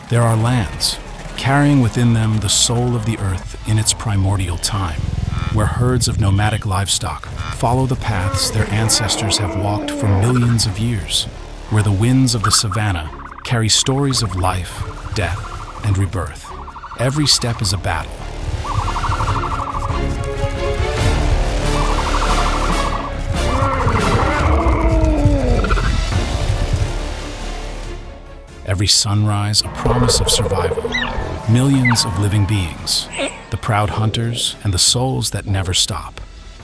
There are lands, carrying within them the soul of the earth in its primordial time, where herds of nomadic livestock follow the paths their ancestors have walked for millions of years, where the winds of the savanna carry stories of life, death, and rebirth. Every step is a battle. Every sunrise, a promise of survival. Millions of living beings, the proud hunters and the souls that never stop.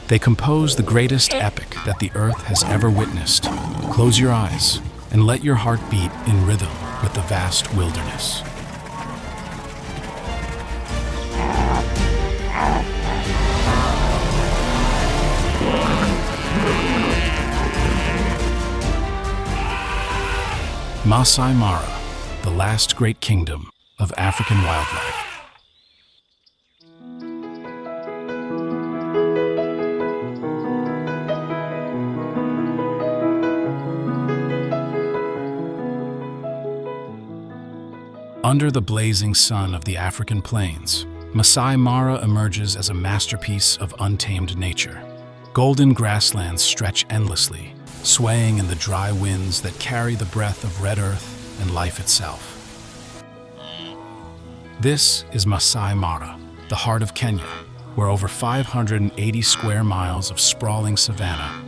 They compose the greatest epic that the earth has ever witnessed. Close your eyes and let your heart beat in rhythm with the vast wilderness. Masai Mara, the last great kingdom of African wildlife. Under the blazing sun of the African plains, Masai Mara emerges as a masterpiece of untamed nature. Golden grasslands stretch endlessly, swaying in the dry winds that carry the breath of red earth and life itself. This is Masai Mara, the heart of Kenya, where over 580 square miles of sprawling savanna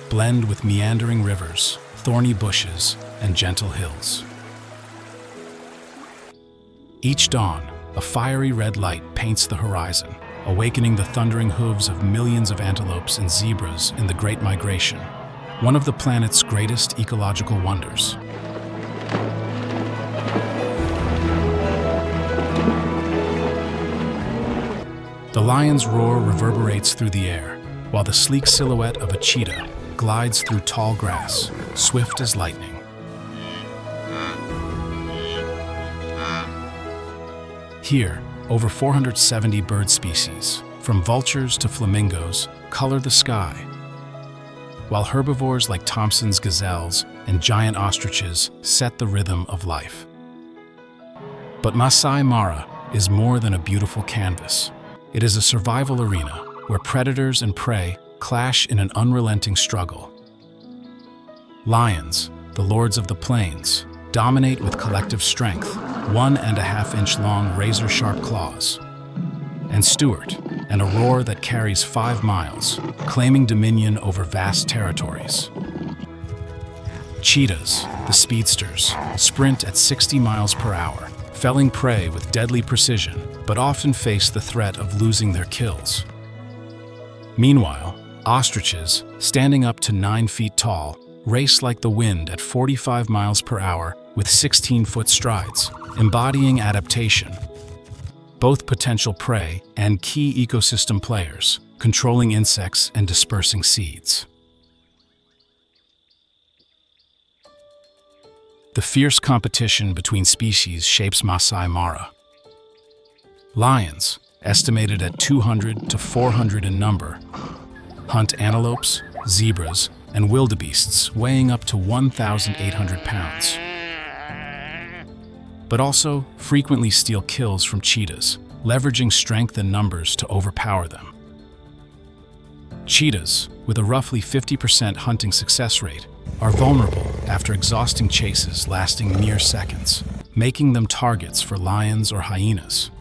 blend with meandering rivers, thorny bushes, and gentle hills. Each dawn, a fiery red light paints the horizon, awakening the thundering hooves of millions of antelopes and zebras in the Great Migration, one of the planet's greatest ecological wonders. The lion's roar reverberates through the air, while the sleek silhouette of a cheetah glides through tall grass, swift as lightning. Here, over 470 bird species, from vultures to flamingos, color the sky, while herbivores like Thompson's gazelles and giant ostriches set the rhythm of life. But Masai Mara is more than a beautiful canvas. It is a survival arena where predators and prey clash in an unrelenting struggle. Lions, the lords of the plains, dominate with collective strength, 1.5-inch long razor-sharp claws. And Stuart, an roar that carries 5 miles, claiming dominion over vast territories. Cheetahs, the speedsters, sprint at 60 miles per hour, felling prey with deadly precision, but often face the threat of losing their kills. Meanwhile, ostriches, standing up to 9 feet tall, race like the wind at 45 miles per hour with 16-foot strides, embodying adaptation. Both potential prey and key ecosystem players, controlling insects and dispersing seeds. The fierce competition between species shapes Masai Mara. Lions, estimated at 200 to 400 in number, hunt antelopes, zebras, and wildebeests weighing up to 1,800 pounds. But also frequently steal kills from cheetahs, leveraging strength and numbers to overpower them. Cheetahs, with a roughly 50% hunting success rate, are vulnerable after exhausting chases lasting mere seconds, making them targets for lions or hyenas.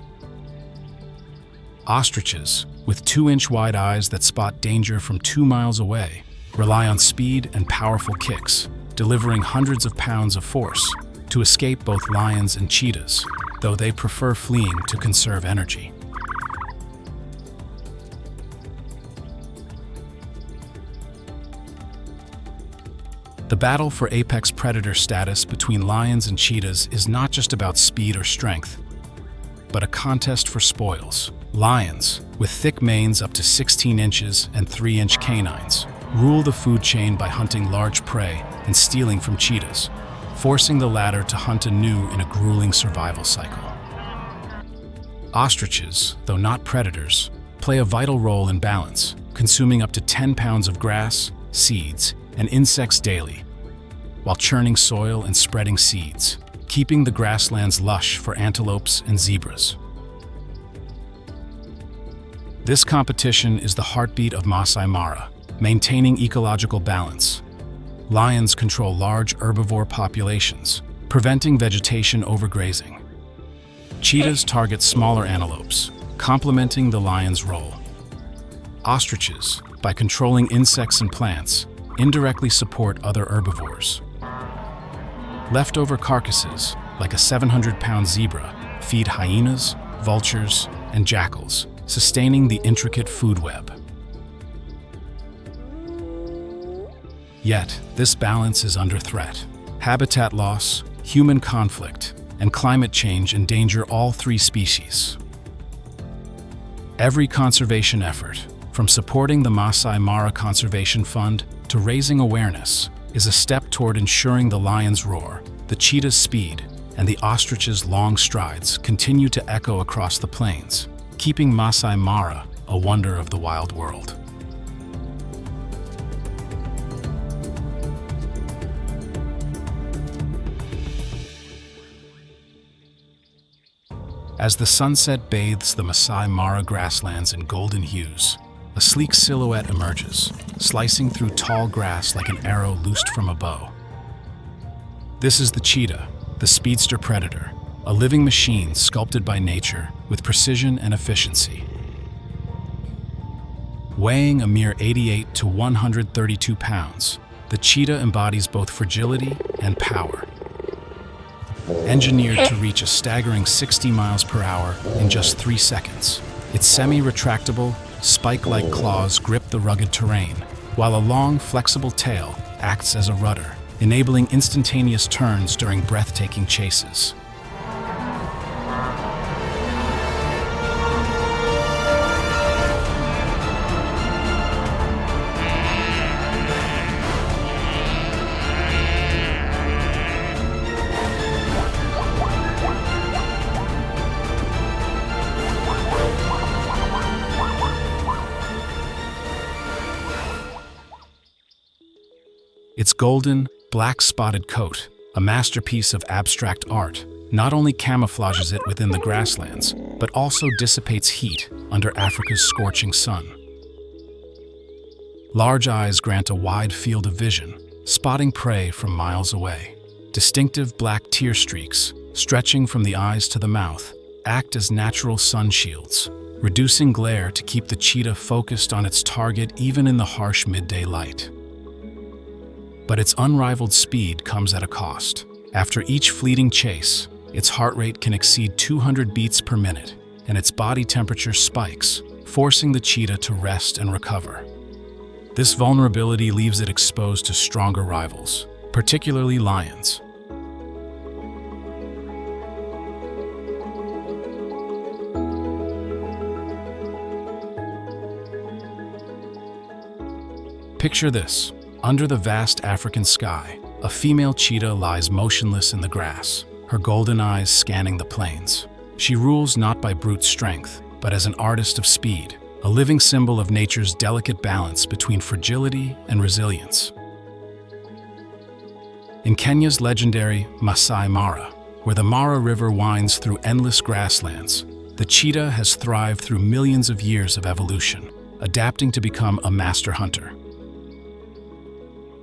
Ostriches, with 2-inch wide eyes that spot danger from 2 miles away, rely on speed and powerful kicks, delivering hundreds of pounds of force to escape both lions and cheetahs, though they prefer fleeing to conserve energy. The battle for apex predator status between lions and cheetahs is not just about speed or strength, but a contest for spoils. Lions, with thick manes up to 16 inches and 3-inch canines, rule the food chain by hunting large prey and stealing from cheetahs, forcing the latter to hunt anew in a grueling survival cycle. Ostriches, though not predators, play a vital role in balance, consuming up to 10 pounds of grass, seeds, and insects daily, while churning soil and spreading seeds, keeping the grasslands lush for antelopes and zebras. This competition is the heartbeat of Masai Mara, maintaining ecological balance. Lions control large herbivore populations, preventing vegetation overgrazing. Cheetahs target smaller antelopes, complementing the lion's role. Ostriches, by controlling insects and plants, indirectly support other herbivores. Leftover carcasses, like a 700-pound zebra, feed hyenas, vultures, and jackals, sustaining the intricate food web. Yet, this balance is under threat. Habitat loss, human conflict, and climate change endanger all three species. Every conservation effort, from supporting the Masai Mara Conservation Fund to raising awareness, is a step toward ensuring the lion's roar, the cheetah's speed, and the ostrich's long strides continue to echo across the plains, keeping Masai Mara a wonder of the wild world. As the sunset bathes the Masai Mara grasslands in golden hues, a sleek silhouette emerges, slicing through tall grass like an arrow loosed from a bow. This is the cheetah, the speedster predator, a living machine sculpted by nature with precision and efficiency. Weighing a mere 88 to 132 pounds, the cheetah embodies both fragility and power. Engineered to reach a staggering 60 miles per hour in just 3 seconds, its semi-retractable, spike-like claws grip the rugged terrain, while a long, flexible tail acts as a rudder, enabling instantaneous turns during breathtaking chases. Its golden, black-spotted coat, a masterpiece of abstract art, not only camouflages it within the grasslands, but also dissipates heat under Africa's scorching sun. Large eyes grant a wide field of vision, spotting prey from miles away. Distinctive black tear streaks, stretching from the eyes to the mouth, act as natural sun shields, reducing glare to keep the cheetah focused on its target even in the harsh midday light. But its unrivaled speed comes at a cost. After each fleeting chase, its heart rate can exceed 200 beats per minute, and its body temperature spikes, forcing the cheetah to rest and recover. This vulnerability leaves it exposed to stronger rivals, particularly lions. Picture this. Under the vast African sky, a female cheetah lies motionless in the grass, her golden eyes scanning the plains. She rules not by brute strength, but as an artist of speed, a living symbol of nature's delicate balance between fragility and resilience. In Kenya's legendary Masai Mara, where the Mara River winds through endless grasslands, the cheetah has thrived through millions of years of evolution, adapting to become a master hunter.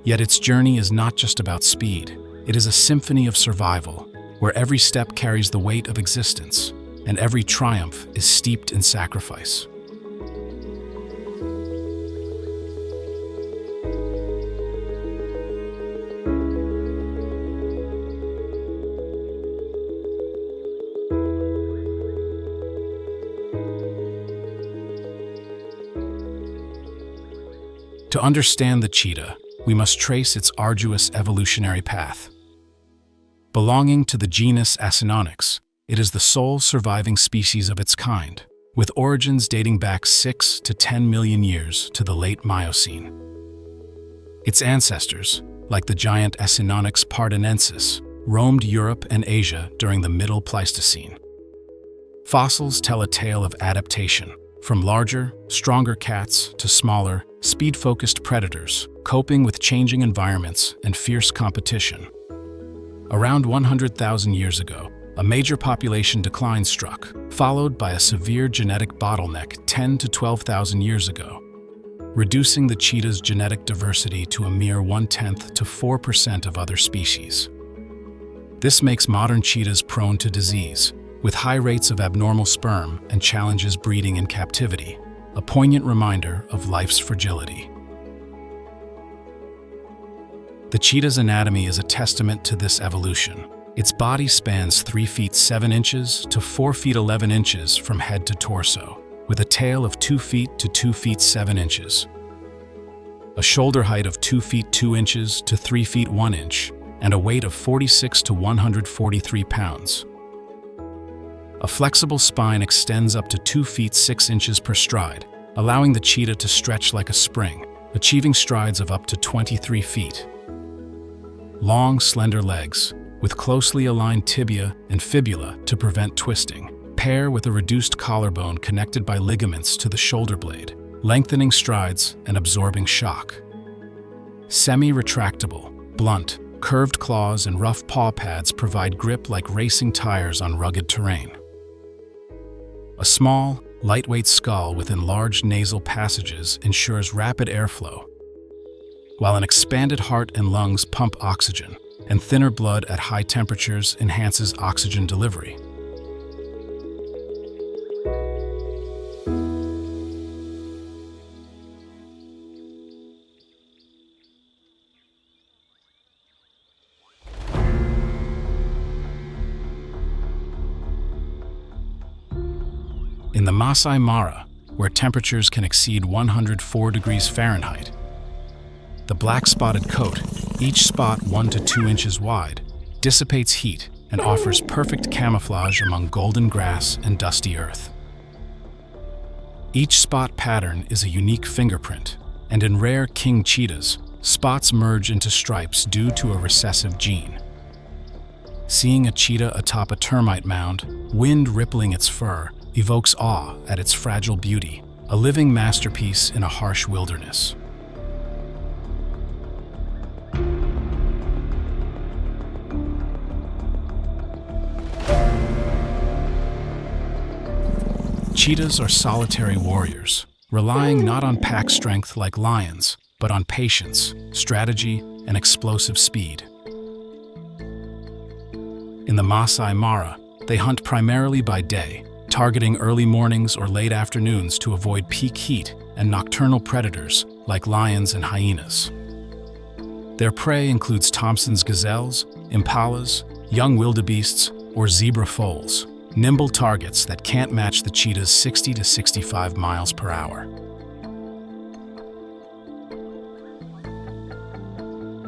Yet its journey is not just about speed. It is a symphony of survival, where every step carries the weight of existence, and every triumph is steeped in sacrifice. To understand the cheetah, we must trace its arduous evolutionary path. Belonging to the genus Synonyx, it is the sole surviving species of its kind, with origins dating back 6 to 10 million years to the late Miocene. Its ancestors, like the giant Synonyx pardonensis, roamed Europe and Asia during the Middle Pleistocene. Fossils tell a tale of adaptation, from larger, stronger cats to smaller, speed-focused predators, coping with changing environments and fierce competition. Around 100,000 years ago, a major population decline struck, followed by a severe genetic bottleneck 10 to 12,000 years ago, reducing the cheetah's genetic diversity to a mere 1/10 to 4% of other species. This makes modern cheetahs prone to disease, with high rates of abnormal sperm and challenges breeding in captivity, a poignant reminder of life's fragility. The cheetah's anatomy is a testament to this evolution. Its body spans 3 feet 7 inches to 4 feet 11 inches from head to torso, with a tail of 2 feet to 2 feet 7 inches, a shoulder height of 2 feet 2 inches to 3 feet 1 inch, and a weight of 46 to 143 pounds. A flexible spine extends up to 2 feet 6 inches per stride, allowing the cheetah to stretch like a spring, achieving strides of up to 23 feet. Long, slender legs, with closely aligned tibia and fibula to prevent twisting, pair with a reduced collarbone connected by ligaments to the shoulder blade, lengthening strides and absorbing shock. Semi-retractable, blunt, curved claws and rough paw pads provide grip like racing tires on rugged terrain. A small, lightweight skull with enlarged nasal passages ensures rapid airflow, while an expanded heart and lungs pump oxygen, and thinner blood at high temperatures enhances oxygen delivery. In the Masai Mara, where temperatures can exceed 104 degrees Fahrenheit, the black-spotted coat, each spot 1 to 2 inches wide, dissipates heat and offers perfect camouflage among golden grass and dusty earth. Each spot pattern is a unique fingerprint, and in rare king cheetahs, spots merge into stripes due to a recessive gene. Seeing a cheetah atop a termite mound, wind rippling its fur, evokes awe at its fragile beauty, a living masterpiece in a harsh wilderness. Cheetahs are solitary warriors, relying not on pack strength like lions, but on patience, strategy, and explosive speed. In the Masai Mara, they hunt primarily by day, targeting early mornings or late afternoons to avoid peak heat and nocturnal predators like lions and hyenas. Their prey includes Thompson's gazelles, impalas, young wildebeests, or zebra foals, nimble targets that can't match the cheetah's 60 to 65 miles per hour.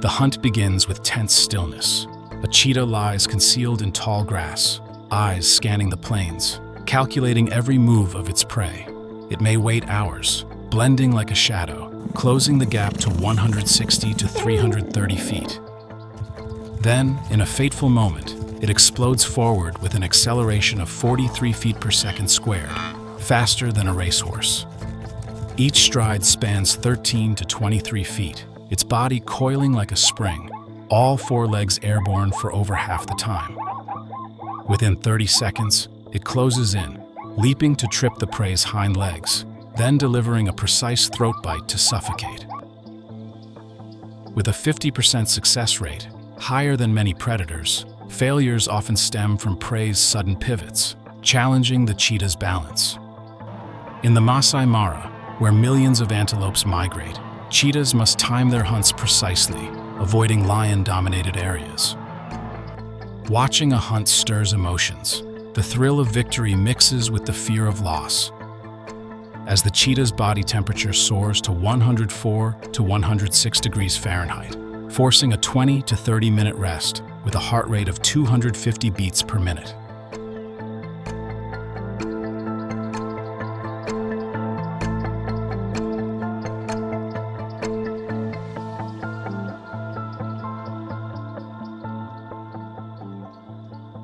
The hunt begins with tense stillness. A cheetah lies concealed in tall grass, eyes scanning the plains, calculating every move of its prey. It may wait hours, blending like a shadow, closing the gap to 160 to 330 feet. Then, in a fateful moment, it explodes forward with an acceleration of 43 feet per second squared, faster than a racehorse. Each stride spans 13 to 23 feet, its body coiling like a spring, all 4 legs airborne for over half the time. Within 30 seconds, it closes in, leaping to trip the prey's hind legs, then delivering a precise throat bite to suffocate. With a 50% success rate, higher than many predators, failures often stem from prey's sudden pivots, challenging the cheetah's balance. In the Masai Mara, where millions of antelopes migrate, cheetahs must time their hunts precisely, avoiding lion-dominated areas. Watching a hunt stirs emotions. The thrill of victory mixes with the fear of loss. As the cheetah's body temperature soars to 104 to 106 degrees Fahrenheit, forcing a 20 to 30 minute rest with a heart rate of 250 beats per minute.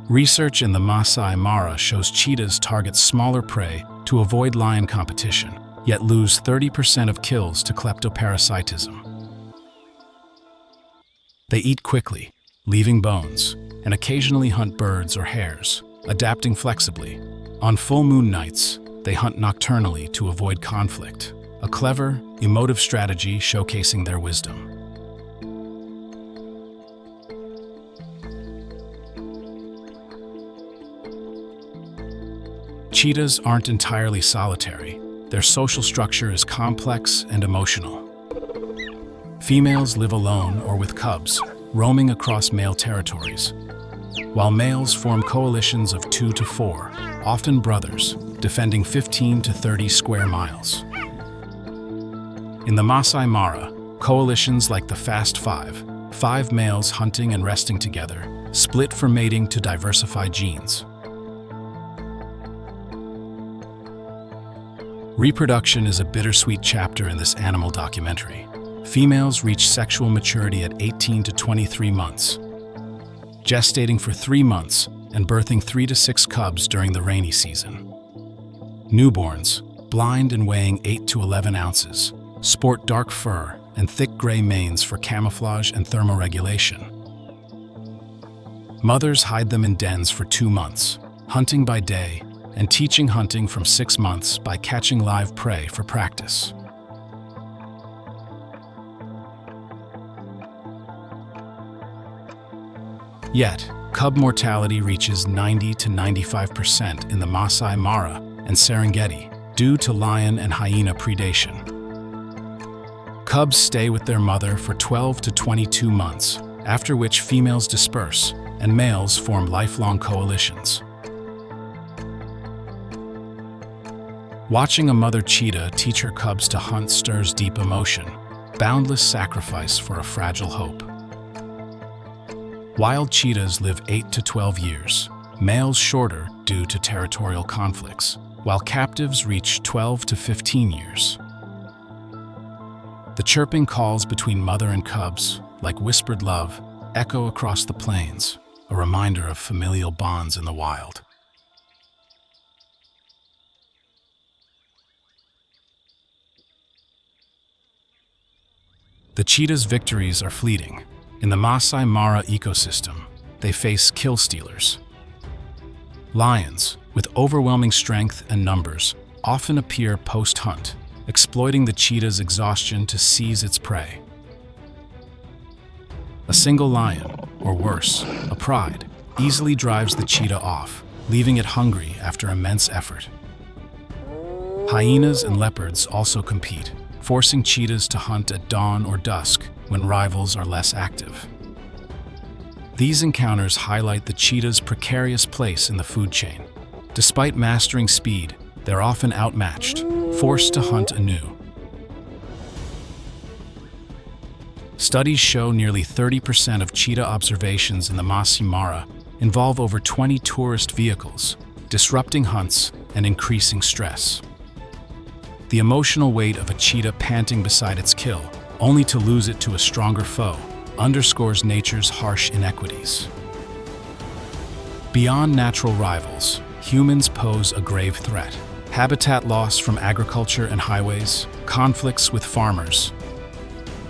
Research in the Masai Mara shows cheetahs target smaller prey to avoid lion competition, yet lose 30% of kills to kleptoparasitism. They eat quickly, leaving bones, and occasionally hunt birds or hares, adapting flexibly. On full moon nights, they hunt nocturnally to avoid conflict, a clever, emotive strategy showcasing their wisdom. Cheetahs aren't entirely solitary. Their social structure is complex and emotional. Females live alone or with cubs, roaming across male territories, while males form coalitions of 2 to 4, often brothers, defending 15 to 30 square miles. In the Masai Mara, coalitions like the Fast Five, 5 males hunting and resting together, split for mating to diversify genes. Reproduction is a bittersweet chapter in this animal documentary. Females reach sexual maturity at 18 to 23 months, gestating for 3 months and birthing 3 to 6 cubs during the rainy season. Newborns, blind and weighing 8 to 11 ounces, sport dark fur and thick gray manes for camouflage and thermoregulation. Mothers hide them in dens for 2 months, hunting by day and teaching hunting from 6 months by catching live prey for practice. Yet, cub mortality reaches 90 to 95% in the Masai Mara and Serengeti due to lion and hyena predation. Cubs stay with their mother for 12 to 22 months, after which females disperse and males form lifelong coalitions. Watching a mother cheetah teach her cubs to hunt stirs deep emotion, boundless sacrifice for a fragile hope. Wild cheetahs live 8 to 12 years, males shorter due to territorial conflicts, while captives reach 12 to 15 years. The chirping calls between mother and cubs, like whispered love, echo across the plains, a reminder of familial bonds in the wild. The cheetah's victories are fleeting. In the Masai Mara ecosystem, they face kill stealers. Lions, with overwhelming strength and numbers, often appear post-hunt, exploiting the cheetah's exhaustion to seize its prey. A single lion, or worse, a pride, easily drives the cheetah off, leaving it hungry after immense effort. Hyenas and leopards also compete, forcing cheetahs to hunt at dawn or dusk when rivals are less active. These encounters highlight the cheetah's precarious place in the food chain. Despite mastering speed, they're often outmatched, forced to hunt anew. Studies show nearly 30% of cheetah observations in the Masai Mara involve over 20 tourist vehicles, disrupting hunts and increasing stress. The emotional weight of a cheetah panting beside its kill, only to lose it to a stronger foe, underscores nature's harsh inequities. Beyond natural rivals, humans pose a grave threat. Habitat loss from agriculture and highways, conflicts with farmers.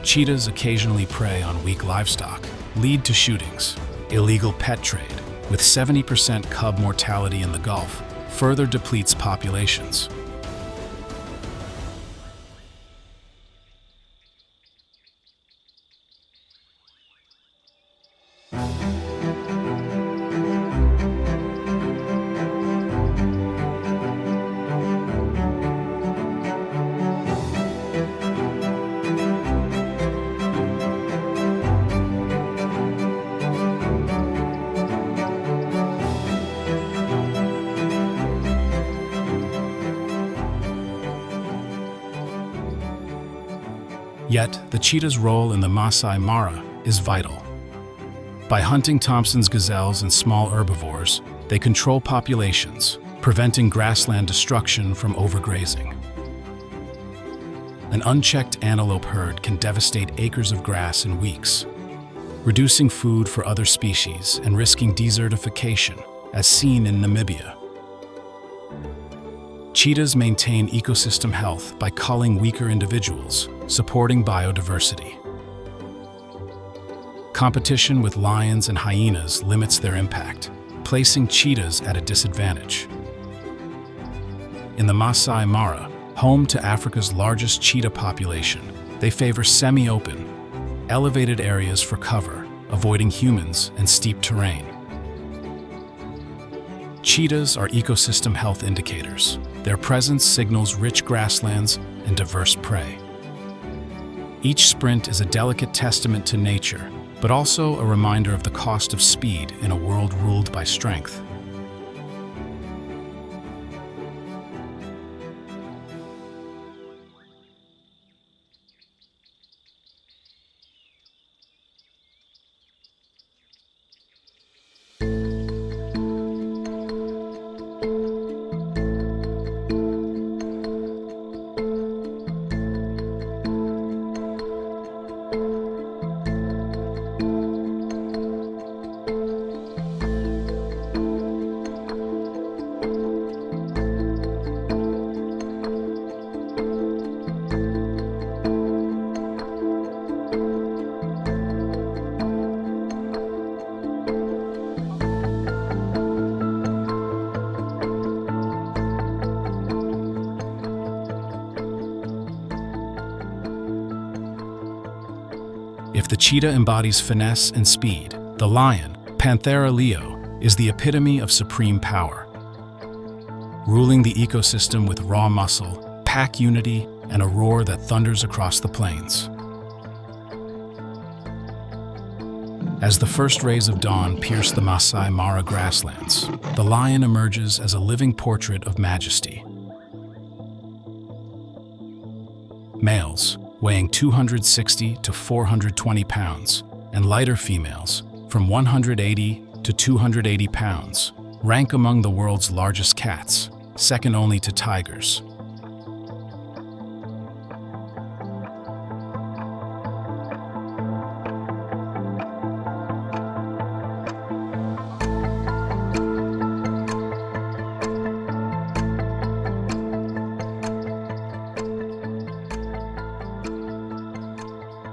Cheetahs occasionally prey on weak livestock, lead to shootings. Illegal pet trade, with 70% cub mortality in the Gulf, further depletes populations. Yet, the cheetah's role in the Masai Mara is vital. By hunting Thompson's gazelles and small herbivores, they control populations, preventing grassland destruction from overgrazing. An unchecked antelope herd can devastate acres of grass in weeks, reducing food for other species and risking desertification, as seen in Namibia. Cheetahs maintain ecosystem health by culling weaker individuals, supporting biodiversity. Competition with lions and hyenas limits their impact, placing cheetahs at a disadvantage. In the Masai Mara, home to Africa's largest cheetah population, they favor semi-open, elevated areas for cover, avoiding humans and steep terrain. Cheetahs are ecosystem health indicators. Their presence signals rich grasslands and diverse prey. Each sprint is a delicate testament to nature, but also a reminder of the cost of speed in a world ruled by strength. If the cheetah embodies finesse and speed, the lion, Panthera leo, is the epitome of supreme power. Ruling the ecosystem with raw muscle, pack unity, and a roar that thunders across the plains. As the first rays of dawn pierce the Masai Mara grasslands, the lion emerges as a living portrait of majesty. Males, weighing 260 to 420 pounds, and lighter females, from 180 to 280 pounds, rank among the world's largest cats, second only to tigers.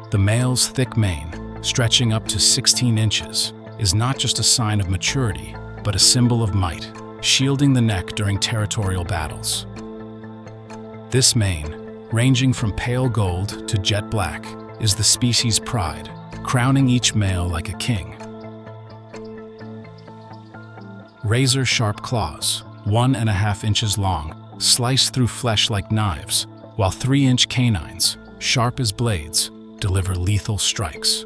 The male's thick mane, stretching up to 16 inches, is not just a sign of maturity, but a symbol of might, shielding the neck during territorial battles. This mane, ranging from pale gold to jet black, is the species' pride, crowning each male like a king. Razor-sharp claws, 1.5 inches long, slice through flesh like knives, while 3-inch canines, sharp as blades, deliver lethal strikes.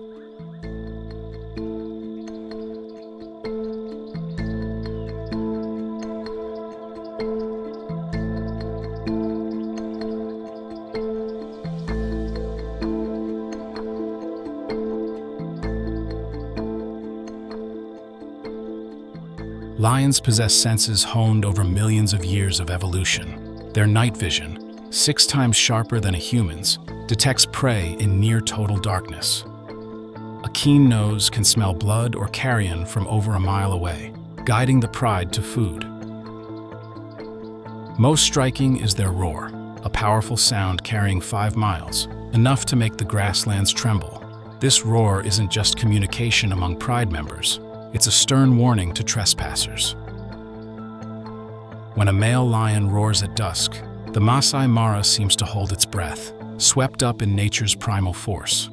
Lions possess senses honed over millions of years of evolution. Their night vision, 6 times sharper than a human's, detects prey in near-total darkness. A keen nose can smell blood or carrion from over a mile away, guiding the pride to food. Most striking is their roar, a powerful sound carrying 5 miles, enough to make the grasslands tremble. This roar isn't just communication among pride members, it's a stern warning to trespassers. When a male lion roars at dusk, the Masai Mara seems to hold its breath, swept up in nature's primal force.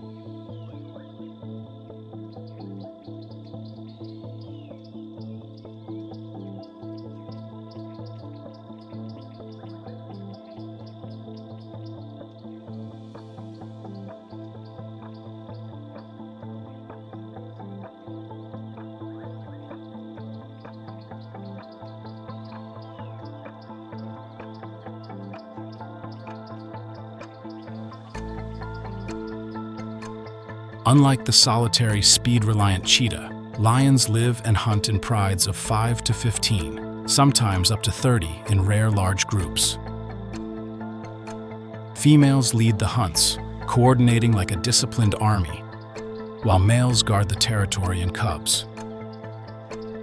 Unlike the solitary, speed-reliant cheetah, lions live and hunt in prides of 5 to 15, sometimes up to 30 in rare large groups. Females lead the hunts, coordinating like a disciplined army, while males guard the territory in cubs.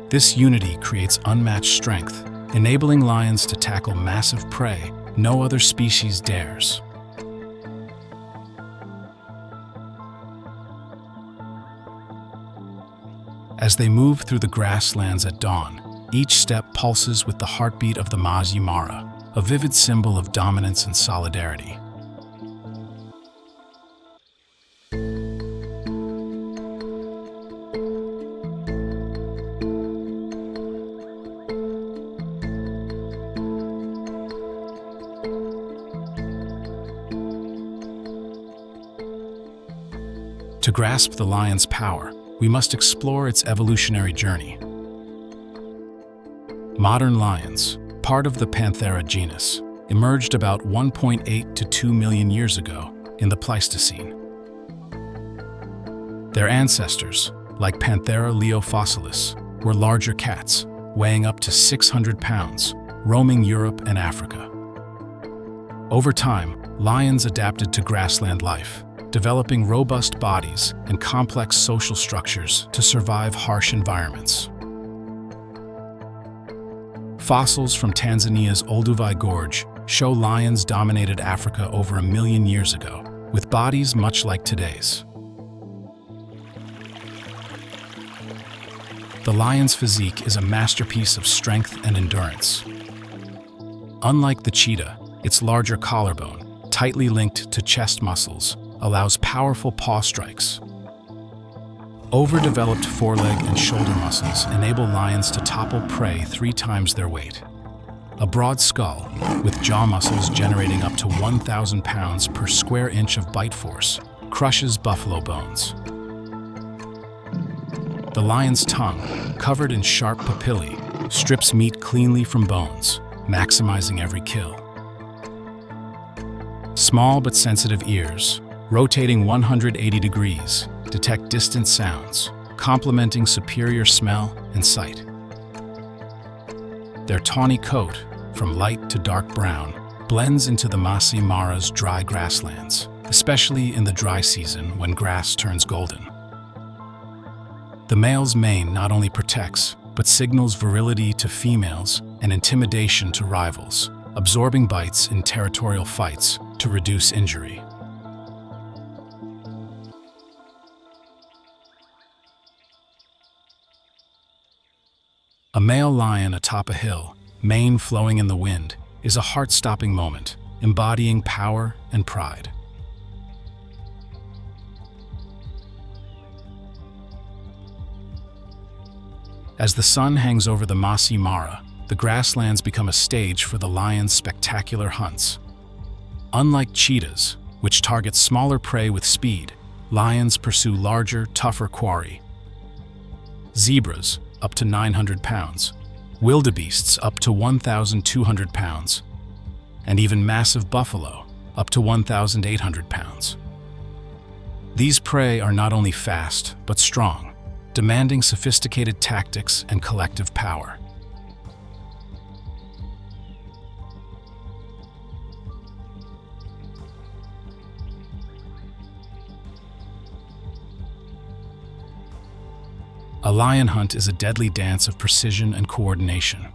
This unity creates unmatched strength, enabling lions to tackle massive prey no other species dares. As they move through the grasslands at dawn, each step pulses with the heartbeat of the Masai Mara, a vivid symbol of dominance and solidarity. To grasp the lion's power, we must explore its evolutionary journey. Modern lions, part of the Panthera genus, emerged about 1.8 to 2 million years ago in the Pleistocene. Their ancestors, like Panthera leofossilis, were larger cats, weighing up to 600 pounds, roaming Europe and Africa. Over time, lions adapted to grassland life, developing robust bodies and complex social structures to survive harsh environments. Fossils from Tanzania's Olduvai Gorge show lions dominated Africa over 1 million years ago, with bodies much like today's. The lion's physique is a masterpiece of strength and endurance. Unlike the cheetah, its larger collarbone, tightly linked to chest muscles, allows powerful paw strikes. Overdeveloped foreleg and shoulder muscles enable lions to topple prey 3 times their weight. A broad skull, with jaw muscles generating up to 1,000 pounds per square inch of bite force, crushes buffalo bones. The lion's tongue, covered in sharp papillae, strips meat cleanly from bones, maximizing every kill. Small but sensitive ears, rotating 180 degrees, detect distant sounds, complementing superior smell and sight. Their tawny coat, from light to dark brown, blends into the Masai Mara's dry grasslands, especially in the dry season when grass turns golden. The male's mane not only protects, but signals virility to females and intimidation to rivals, absorbing bites in territorial fights to reduce injury. A male lion atop a hill, mane flowing in the wind, is a heart-stopping moment, embodying power and pride. As the sun hangs over the Masai Mara, the grasslands become a stage for the lion's spectacular hunts. Unlike cheetahs, which target smaller prey with speed, lions pursue larger, tougher quarry. Zebras, up to 900 pounds, wildebeests up to 1,200 pounds, and even massive buffalo up to 1,800 pounds. These prey are not only fast, but strong, demanding sophisticated tactics and collective power. A lion hunt is a deadly dance of precision and coordination.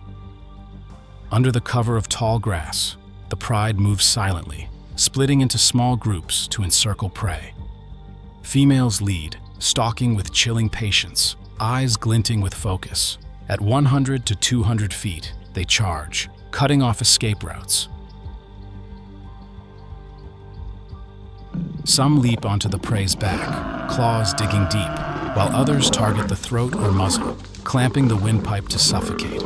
Under the cover of tall grass, the pride moves silently, splitting into small groups to encircle prey. Females lead, stalking with chilling patience, eyes glinting with focus. At 100 to 200 feet, they charge, cutting off escape routes. Some leap onto the prey's back, claws digging deep, while others target the throat or muzzle, clamping the windpipe to suffocate.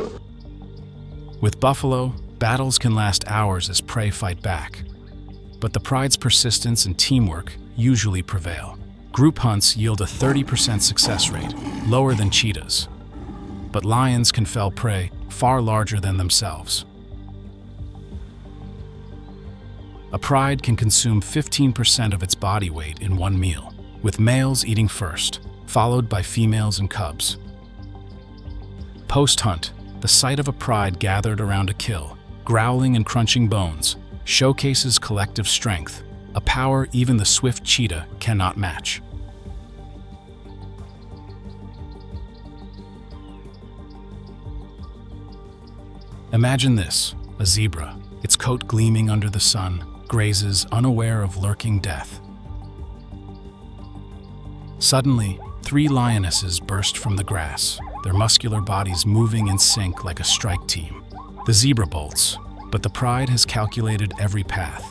With buffalo, battles can last hours as prey fight back. But the pride's persistence and teamwork usually prevail. Group hunts yield a 30% success rate, lower than cheetahs. But lions can fell prey far larger than themselves. A pride can consume 15% of its body weight in one meal, with males eating first, followed by females and cubs. Post-hunt, the sight of a pride gathered around a kill, growling and crunching bones, showcases collective strength, a power even the swift cheetah cannot match. Imagine this, a zebra, its coat gleaming under the sun, grazes unaware of lurking death. Suddenly, 3 lionesses burst from the grass, their muscular bodies moving in sync like a strike team. The zebra bolts, but the pride has calculated every path.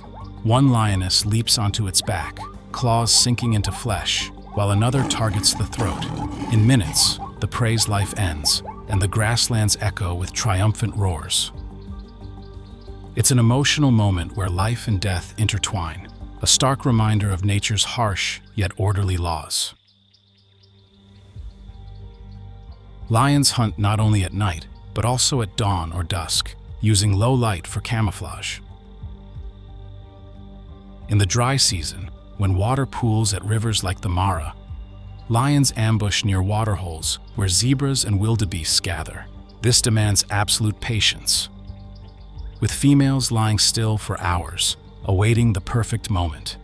One lioness leaps onto its back, claws sinking into flesh, while another targets the throat. In minutes, the prey's life ends, and the grasslands echo with triumphant roars. It's an emotional moment where life and death intertwine, a stark reminder of nature's harsh yet orderly laws. Lions hunt not only at night, but also at dawn or dusk, using low light for camouflage. In the dry season, when water pools at rivers like the Mara, lions ambush near waterholes where zebras and wildebeests gather. This demands absolute patience, with females lying still for hours, awaiting the perfect moment.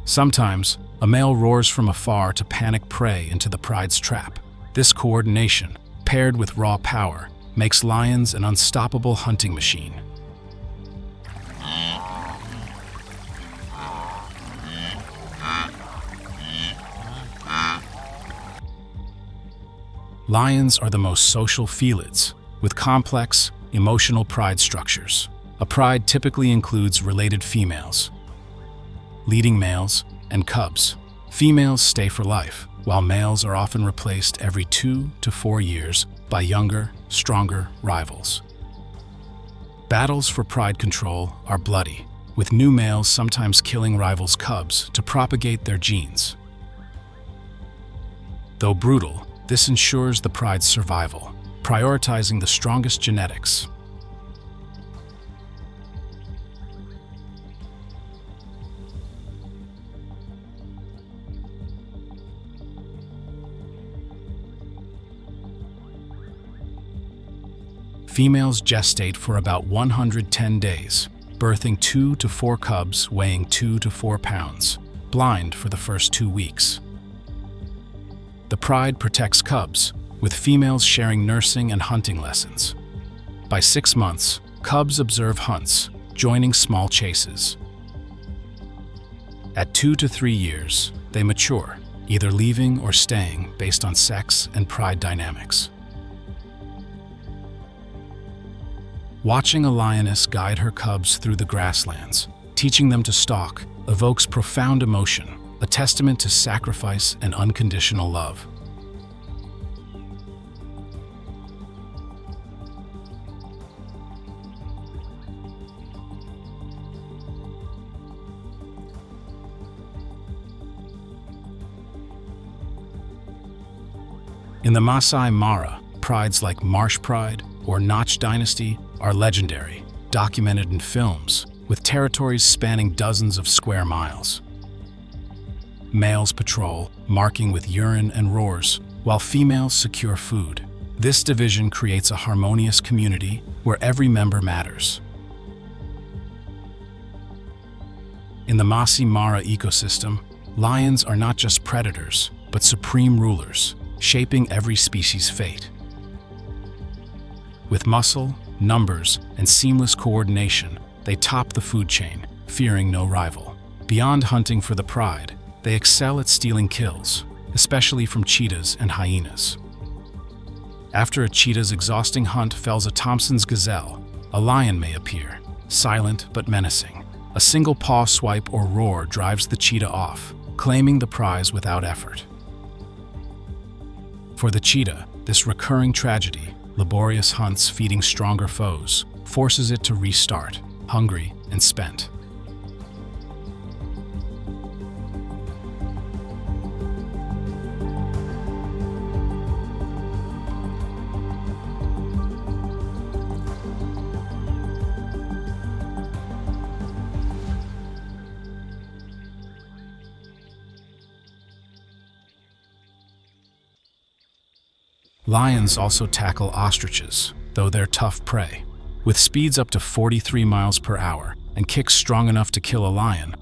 Sometimes, a male roars from afar to panic prey into the pride's trap. This coordination, paired with raw power, makes lions an unstoppable hunting machine. Lions are the most social felids, with complex, emotional pride structures. A pride typically includes related females, leading males, and cubs. Females stay for life, while males are often replaced every 2 to 4 years by younger, stronger rivals. Battles for pride control are bloody, with new males sometimes killing rivals' cubs to propagate their genes. Though brutal, this ensures the pride's survival, prioritizing the strongest genetics. Females gestate for about 110 days, birthing 2 to 4 cubs weighing 2 to 4 pounds, blind for the first 2 weeks. The pride protects cubs, with females sharing nursing and hunting lessons. By 6 months, cubs observe hunts, joining small chases. At 2 to 3 years, they mature, either leaving or staying based on sex and pride dynamics. Watching a lioness guide her cubs through the grasslands, teaching them to stalk, evokes profound emotion, a testament to sacrifice and unconditional love. In the Masai Mara, prides like Marsh Pride or Notch Dynasty are legendary, documented in films, with territories spanning dozens of square miles. Males patrol, marking with urine and roars, while females secure food. This division creates a harmonious community where every member matters. In the Masai Mara ecosystem, lions are not just predators, but supreme rulers, shaping every species' fate. With muscle, numbers, and seamless coordination, they top the food chain, fearing no rival. Beyond hunting for the pride, they excel at stealing kills, especially from cheetahs and hyenas. After a cheetah's exhausting hunt fells a Thompson's gazelle, a lion may appear, silent but menacing. A single paw swipe or roar drives the cheetah off, claiming the prize without effort. For the cheetah, this recurring tragedy, laborious hunts feeding stronger foes, forces it to restart, hungry and spent. Lions also tackle ostriches, though they're tough prey. With speeds up to 43 miles per hour and kicks strong enough to kill a lion,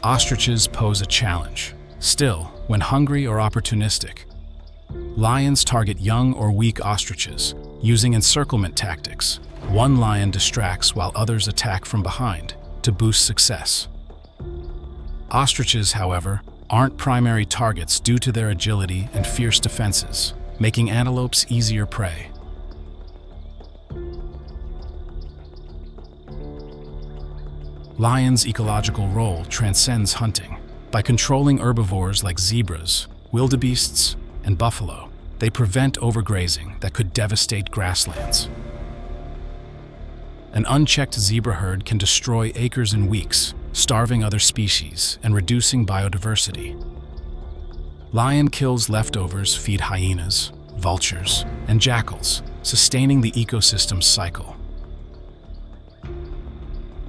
ostriches pose a challenge. Still, when hungry or opportunistic, lions target young or weak ostriches, using encirclement tactics. One lion distracts while others attack from behind to boost success. Ostriches, however, aren't primary targets due to their agility and fierce defenses, making antelopes easier prey. Lions' ecological role transcends hunting. By controlling herbivores like zebras, wildebeests, and buffalo, they prevent overgrazing that could devastate grasslands. An unchecked zebra herd can destroy acres in weeks, starving other species and reducing biodiversity. Lion kills leftovers feed hyenas, vultures, and jackals, sustaining the ecosystem's cycle.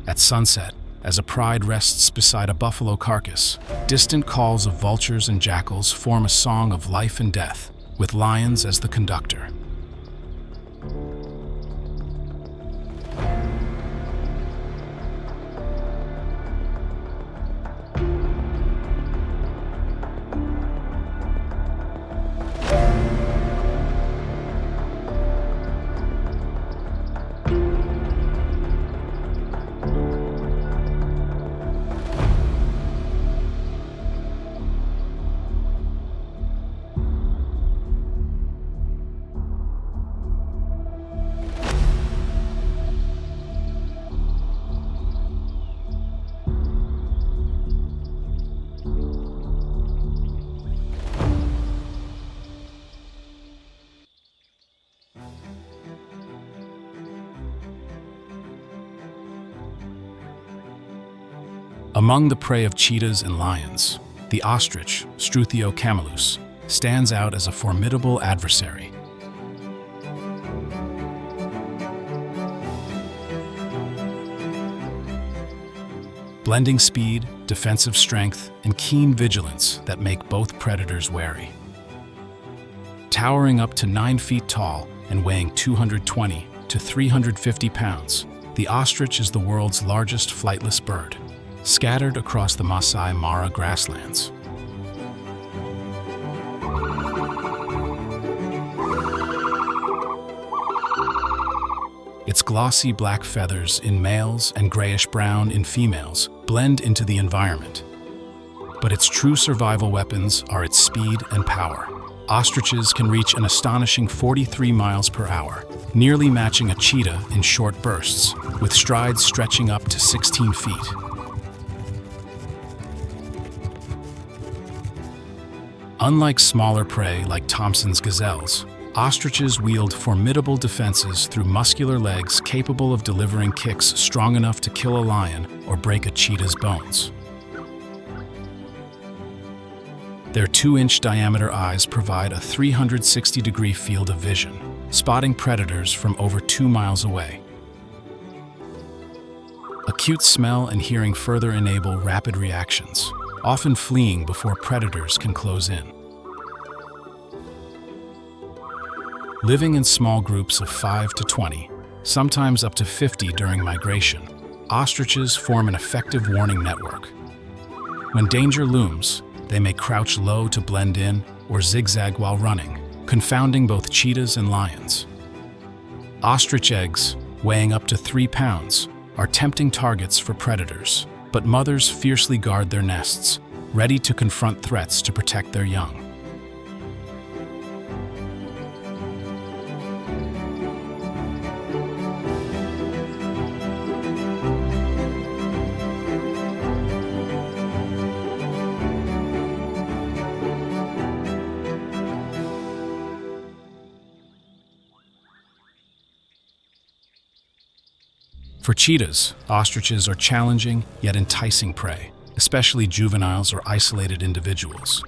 At sunset, as a pride rests beside a buffalo carcass, distant calls of vultures and jackals form a song of life and death, with lions as the conductor. Among the prey of cheetahs and lions, the ostrich, Struthio camelus, stands out as a formidable adversary. Blending speed, defensive strength, and keen vigilance that make both predators wary. Towering up to 9 feet tall and weighing 220 to 350 pounds, the ostrich is the world's largest flightless bird, scattered across the Masai Mara grasslands. Its glossy black feathers in males and grayish-brown in females blend into the environment. But its true survival weapons are its speed and power. Ostriches can reach an astonishing 43 miles per hour, nearly matching a cheetah in short bursts, with strides stretching up to 16 feet. Unlike smaller prey like Thompson's gazelles, ostriches wield formidable defenses through muscular legs capable of delivering kicks strong enough to kill a lion or break a cheetah's bones. Their 2-inch diameter eyes provide a 360-degree field of vision, spotting predators from over 2 miles away. Acute smell and hearing further enable rapid reactions, often fleeing before predators can close in. Living in small groups of 5 to 20, sometimes up to 50 during migration, ostriches form an effective warning network. When danger looms, they may crouch low to blend in or zigzag while running, confounding both cheetahs and lions. Ostrich eggs, weighing up to 3 pounds, are tempting targets for predators, but mothers fiercely guard their nests, ready to confront threats to protect their young. For cheetahs, ostriches are challenging yet enticing prey, especially juveniles or isolated individuals.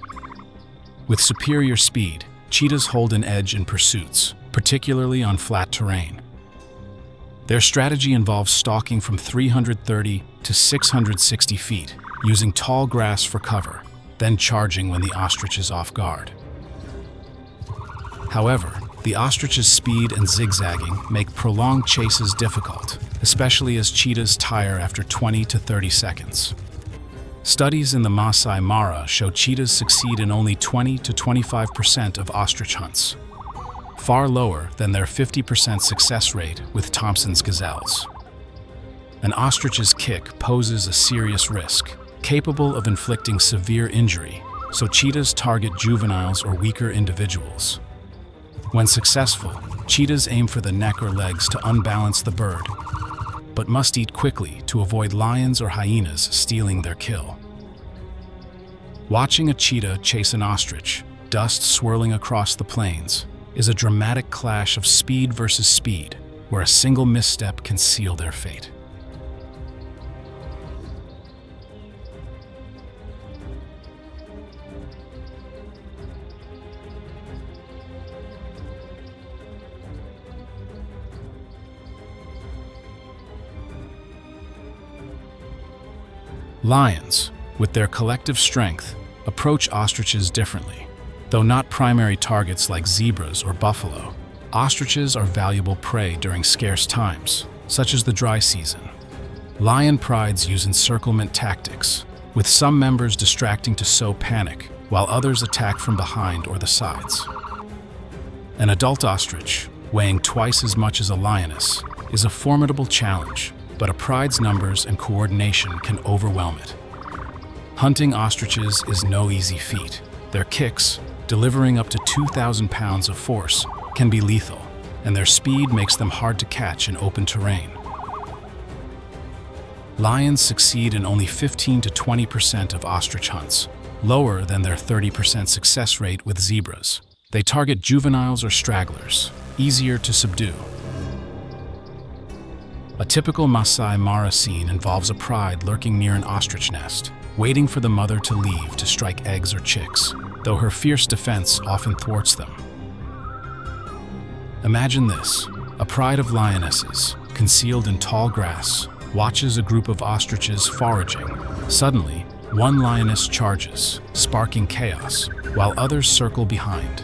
With superior speed, cheetahs hold an edge in pursuits, particularly on flat terrain. Their strategy involves stalking from 330 to 660 feet, using tall grass for cover, then charging when the ostrich is off guard. However, the ostrich's speed and zigzagging make prolonged chases difficult, especially as cheetahs tire after 20 to 30 seconds. Studies in the Masai Mara show cheetahs succeed in only 20 to 25% of ostrich hunts, far lower than their 50% success rate with Thompson's gazelles. An ostrich's kick poses a serious risk, capable of inflicting severe injury, so cheetahs target juveniles or weaker individuals. When successful, cheetahs aim for the neck or legs to unbalance the bird, but must eat quickly to avoid lions or hyenas stealing their kill. Watching a cheetah chase an ostrich, dust swirling across the plains, is a dramatic clash of speed versus speed, where a single misstep can seal their fate. Lions, with their collective strength, approach ostriches differently. Though not primary targets like zebras or buffalo, ostriches are valuable prey during scarce times, such as the dry season. Lion prides use encirclement tactics, with some members distracting to sow panic, while others attack from behind or the sides. An adult ostrich, weighing twice as much as a lioness, is a formidable challenge, but a pride's numbers and coordination can overwhelm it. Hunting ostriches is no easy feat. Their kicks, delivering up to 2,000 pounds of force, can be lethal, and their speed makes them hard to catch in open terrain. Lions succeed in only 15 to 20% of ostrich hunts, lower than their 30% success rate with zebras. They target juveniles or stragglers, easier to subdue. A typical Masai Mara scene involves a pride lurking near an ostrich nest, waiting for the mother to leave to strike eggs or chicks, though her fierce defense often thwarts them. Imagine this: a pride of lionesses, concealed in tall grass, watches a group of ostriches foraging. Suddenly, one lioness charges, sparking chaos, while others circle behind.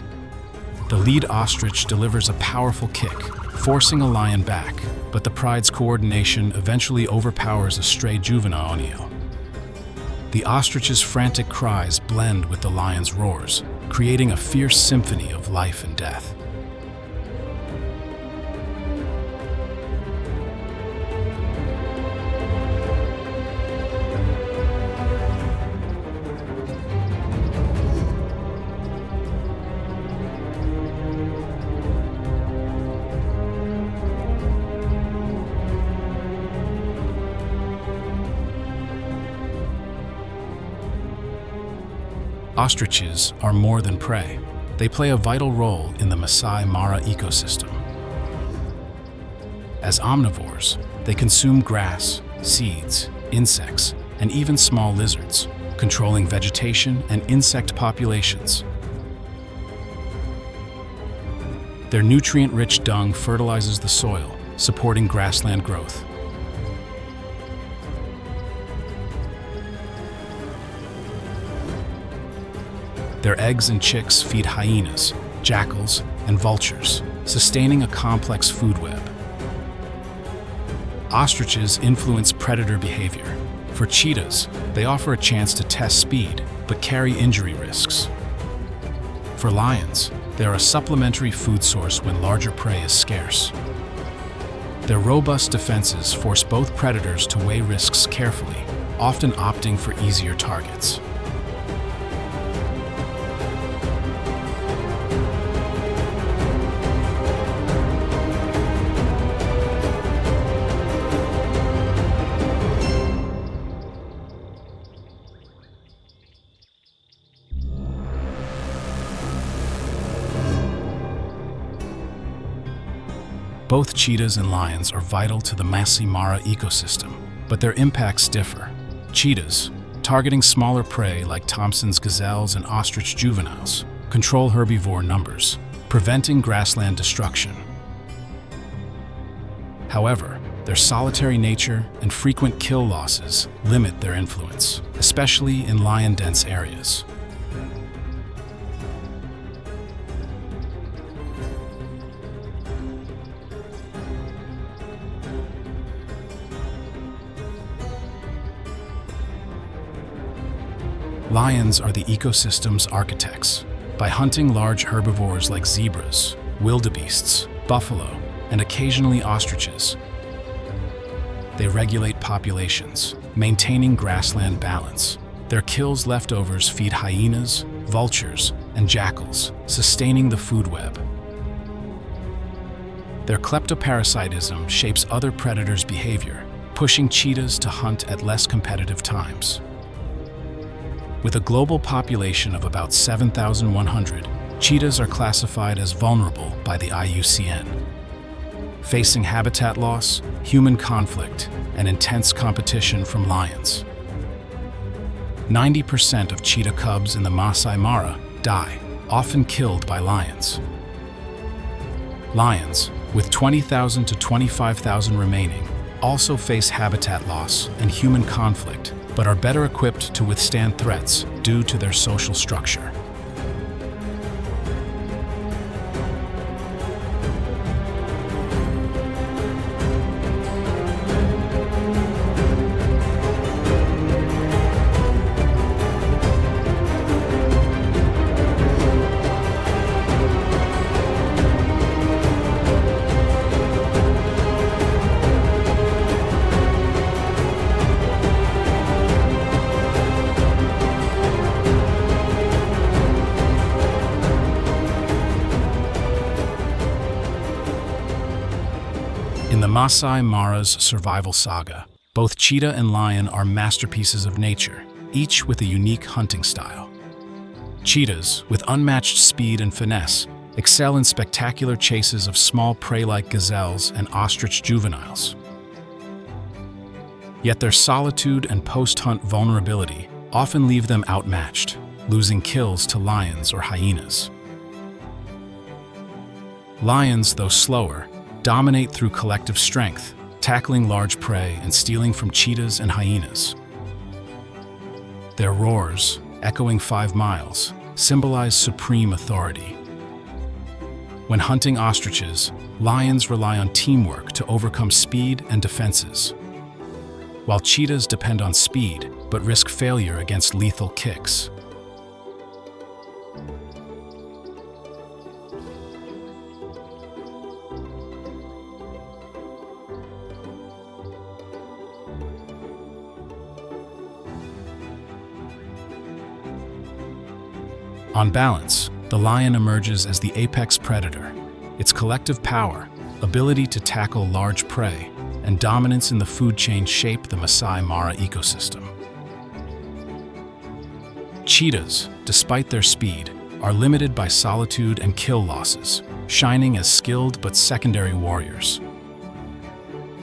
The lead ostrich delivers a powerful kick, forcing a lion back, but the pride's coordination eventually overpowers a stray juvenile. The ostrich's frantic cries blend with the lion's roars, creating a fierce symphony of life and death. Ostriches are more than prey. They play a vital role in the Masai Mara ecosystem. As omnivores, they consume grass, seeds, insects, and even small lizards, controlling vegetation and insect populations. Their nutrient-rich dung fertilizes the soil, supporting grassland growth. Their eggs and chicks feed hyenas, jackals, and vultures, sustaining a complex food web. Ostriches influence predator behavior. For cheetahs, they offer a chance to test speed, but carry injury risks. For lions, they're a supplementary food source when larger prey is scarce. Their robust defenses force both predators to weigh risks carefully, often opting for easier targets. Both cheetahs and lions are vital to the Masai Mara ecosystem, but their impacts differ. Cheetahs, targeting smaller prey like Thompson's gazelles and ostrich juveniles, control herbivore numbers, preventing grassland destruction. However, their solitary nature and frequent kill losses limit their influence, especially in lion-dense areas. Lions are the ecosystem's architects. By hunting large herbivores like zebras, wildebeests, buffalo, and occasionally ostriches, they regulate populations, maintaining grassland balance. Their kills leftovers feed hyenas, vultures, and jackals, sustaining the food web. Their kleptoparasitism shapes other predators' behavior, pushing cheetahs to hunt at less competitive times. With a global population of about 7,100, cheetahs are classified as vulnerable by the IUCN. Facing habitat loss, human conflict, and intense competition from lions. 90% of cheetah cubs in the Masai Mara die, often killed by lions. Lions, with 20,000 to 25,000 remaining, also face habitat loss and human conflict, but are better equipped to withstand threats due to their social structure. In the Masai Mara's survival saga, both cheetah and lion are masterpieces of nature, each with a unique hunting style. Cheetahs, with unmatched speed and finesse, excel in spectacular chases of small prey-like gazelles and ostrich juveniles. Yet their solitude and post-hunt vulnerability often leave them outmatched, losing kills to lions or hyenas. Lions, though slower, dominate through collective strength, tackling large prey and stealing from cheetahs and hyenas. Their roars, echoing 5 miles, symbolize supreme authority. When hunting ostriches, lions rely on teamwork to overcome speed and defenses, while cheetahs depend on speed but risk failure against lethal kicks. On balance, the lion emerges as the apex predator. Its collective power, ability to tackle large prey, and dominance in the food chain shape the Masai Mara ecosystem. Cheetahs, despite their speed, are limited by solitude and kill losses, shining as skilled but secondary warriors.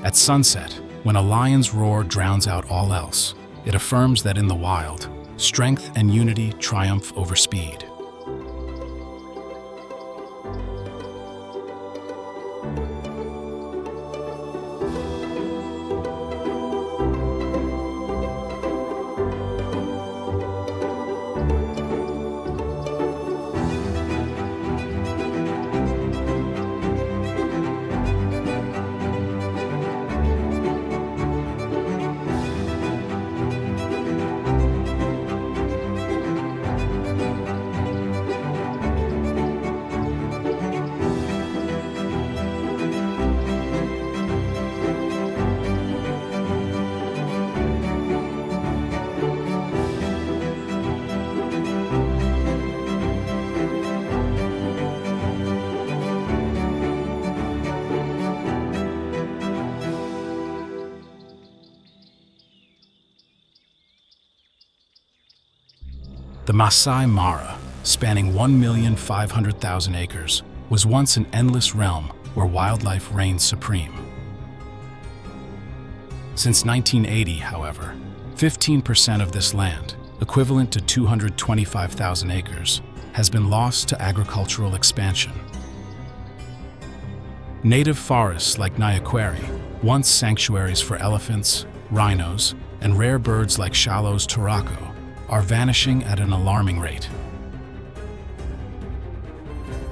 At sunset, when a lion's roar drowns out all else, it affirms that in the wild, strength and unity triumph over speed. The Masai Mara, spanning 1,500,000 acres, was once an endless realm where wildlife reigned supreme. Since 1980, however, 15% of this land, equivalent to 225,000 acres, has been lost to agricultural expansion. Native forests like Nyaquari, once sanctuaries for elephants, rhinos, and rare birds like Shallow's turaco, are vanishing at an alarming rate.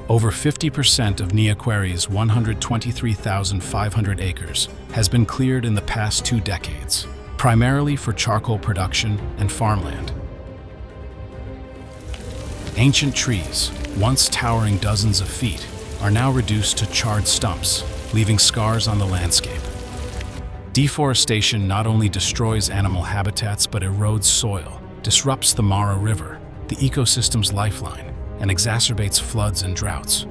Over 50% of Nyaquari's 123,500 acres has been cleared in the past 2 decades, primarily for charcoal production and farmland. Ancient trees, once towering dozens of feet, are now reduced to charred stumps, leaving scars on the landscape. Deforestation not only destroys animal habitats but erodes soil, disrupts the Mara River, the ecosystem's lifeline, and exacerbates floods and droughts.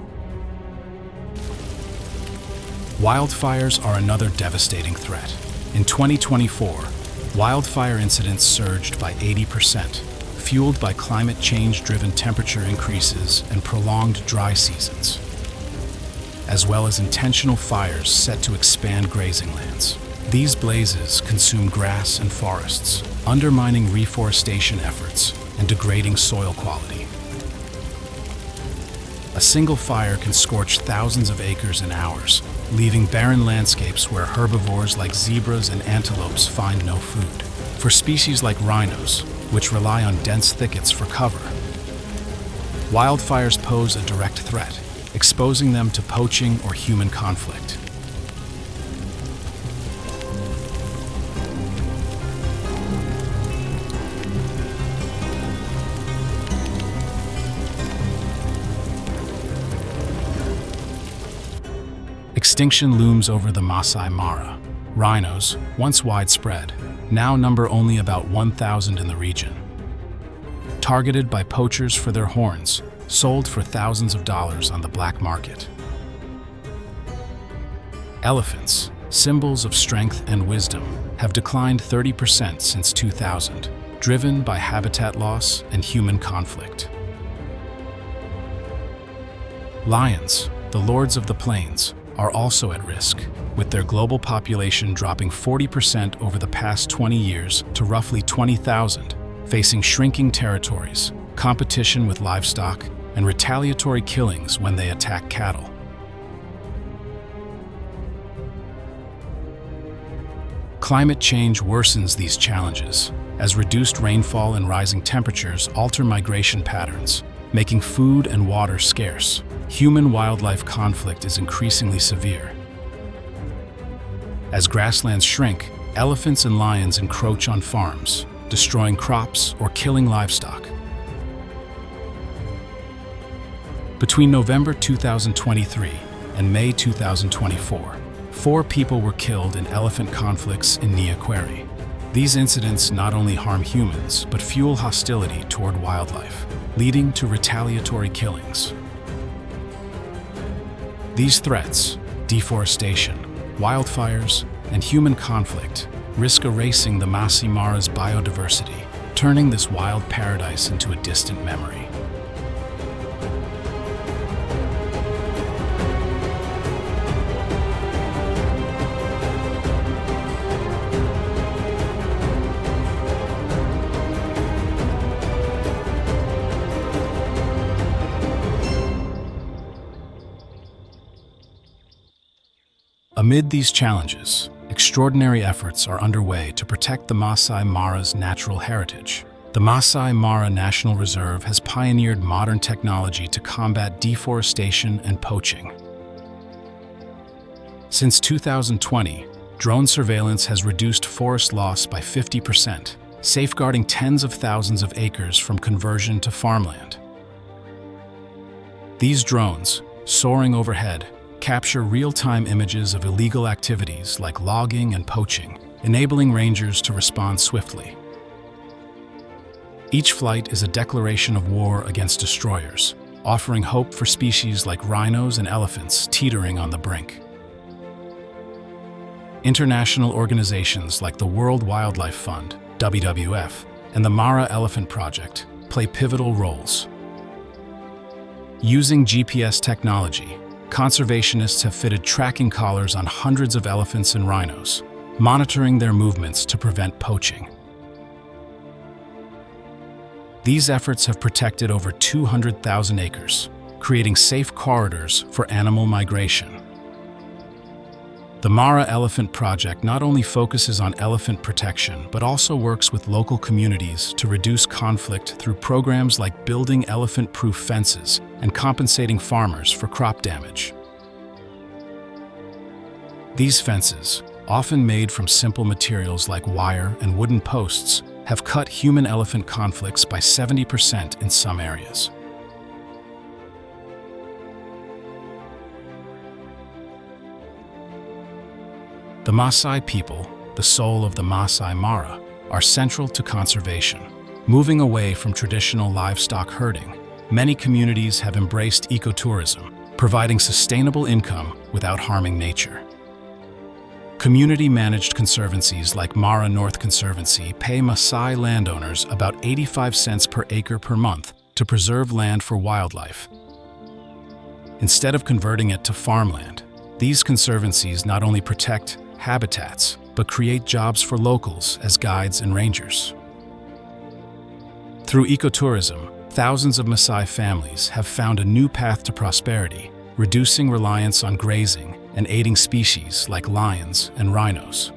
Wildfires are another devastating threat. In 2024, wildfire incidents surged by 80%, fueled by climate change-driven temperature increases and prolonged dry seasons, as well as intentional fires set to expand grazing lands. These blazes consume grass and forests, undermining reforestation efforts and degrading soil quality. A single fire can scorch thousands of acres in hours, leaving barren landscapes where herbivores like zebras and antelopes find no food. For species like rhinos, which rely on dense thickets for cover, wildfires pose a direct threat, exposing them to poaching or human conflict. Extinction looms over the Masai Mara. Rhinos, once widespread, now number only about 1,000 in the region. Targeted by poachers for their horns, sold for thousands of dollars on the black market. Elephants, symbols of strength and wisdom, have declined 30% since 2000, driven by habitat loss and human conflict. Lions, the lords of the plains, are also at risk, with their global population dropping 40% over the past 20 years to roughly 20,000, facing shrinking territories, competition with livestock, and retaliatory killings when they attack cattle. Climate change worsens these challenges, as reduced rainfall and rising temperatures alter migration patterns, making food and water scarce. Human-wildlife conflict is increasingly severe. As grasslands shrink, elephants and lions encroach on farms, destroying crops or killing livestock. Between November 2023 and May 2024, 4 people were killed in elephant conflicts in Niaqueri. These incidents not only harm humans, but fuel hostility toward wildlife, leading to retaliatory killings. These threats, deforestation, wildfires, and human conflict, risk erasing the Masai Mara's biodiversity, turning this wild paradise into a distant memory. Amid these challenges, extraordinary efforts are underway to protect the Masai Mara's natural heritage. The Masai Mara National Reserve has pioneered modern technology to combat deforestation and poaching. Since 2020, drone surveillance has reduced forest loss by 50%, safeguarding tens of thousands of acres from conversion to farmland. These drones, soaring overhead, capture real-time images of illegal activities like logging and poaching, enabling rangers to respond swiftly. Each flight is a declaration of war against destroyers, offering hope for species like rhinos and elephants teetering on the brink. International organizations like the World Wildlife Fund, WWF, and the Mara Elephant Project play pivotal roles. Using GPS technology, conservationists have fitted tracking collars on hundreds of elephants and rhinos, monitoring their movements to prevent poaching. These efforts have protected over 200,000 acres, creating safe corridors for animal migration. The Mara Elephant Project not only focuses on elephant protection, but also works with local communities to reduce conflict through programs like building elephant-proof fences and compensating farmers for crop damage. These fences, often made from simple materials like wire and wooden posts, have cut human-elephant conflicts by 70% in some areas. The Maasai people, the soul of the Masai Mara, are central to conservation. Moving away from traditional livestock herding, many communities have embraced ecotourism, providing sustainable income without harming nature. Community-managed conservancies like Mara North Conservancy pay Maasai landowners about 85 cents per acre per month to preserve land for wildlife. Instead of converting it to farmland, these conservancies not only protect habitats, but create jobs for locals as guides and rangers. Through ecotourism, thousands of Maasai families have found a new path to prosperity, reducing reliance on grazing and aiding species like lions and rhinos.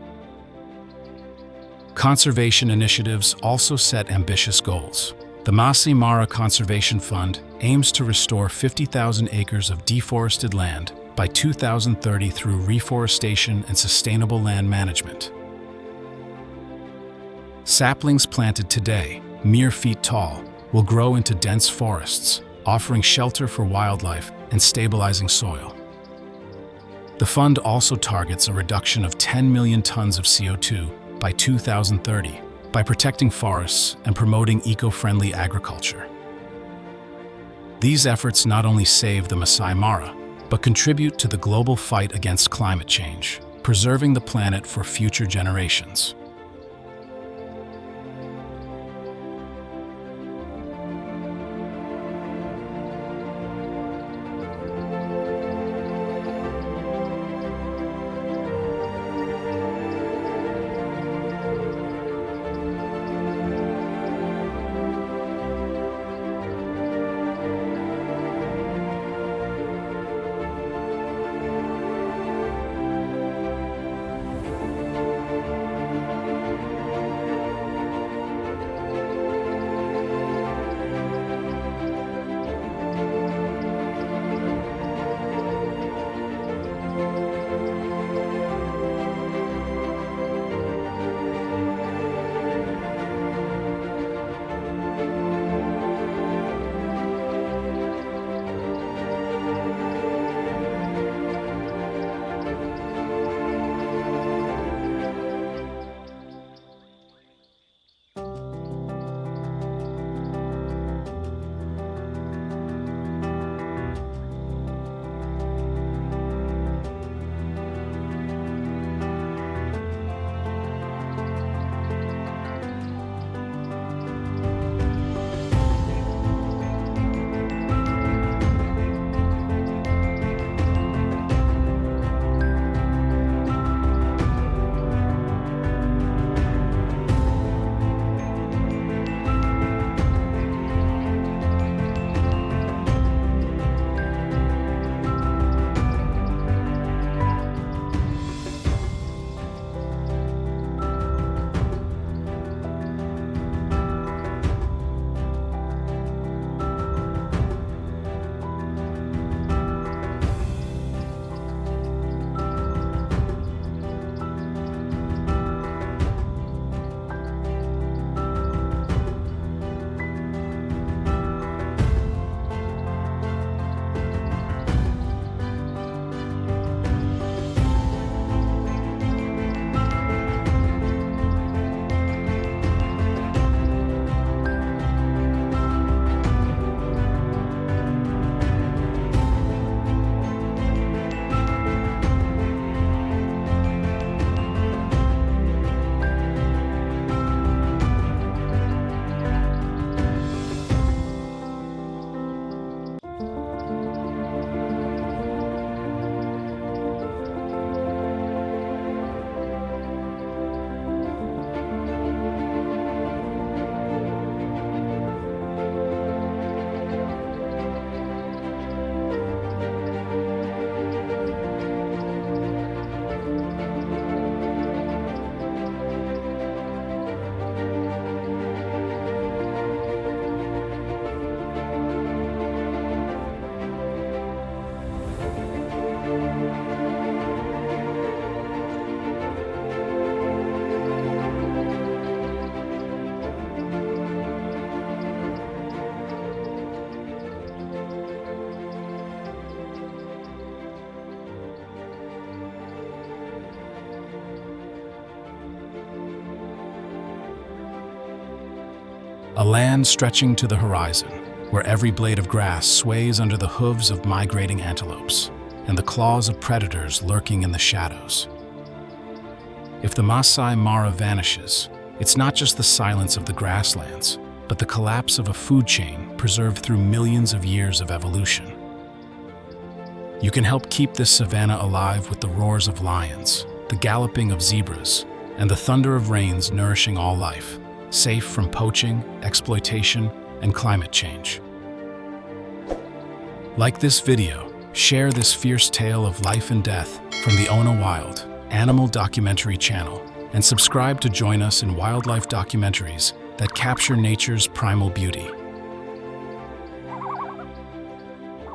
Conservation initiatives also set ambitious goals. The Masai Mara Conservation Fund aims to restore 50,000 acres of deforested land by 2030 through reforestation and sustainable land management. Saplings planted today, mere feet tall, will grow into dense forests, offering shelter for wildlife and stabilizing soil. The fund also targets a reduction of 10 million tons of CO2 by 2030 by protecting forests and promoting eco-friendly agriculture. These efforts not only save the Masai Mara, but contribute to the global fight against climate change, preserving the planet for future generations. a land stretching to the horizon, where every blade of grass sways under the hooves of migrating antelopes and the claws of predators lurking in the shadows. If the Masai Mara vanishes, it's not just the silence of the grasslands, but the collapse of a food chain preserved through millions of years of evolution. You can help keep this savanna alive with the roars of lions, the galloping of zebras, and the thunder of rains nourishing all life, safe from poaching, exploitation, and climate change. Like this video, share this fierce tale of life and death from the Ona Wild Animal Documentary Channel, and subscribe to join us in wildlife documentaries that capture nature's primal beauty.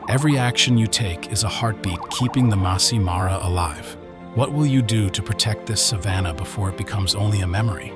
Every action you take is a heartbeat keeping the Masai Mara alive. What will you do to protect this savanna before it becomes only a memory?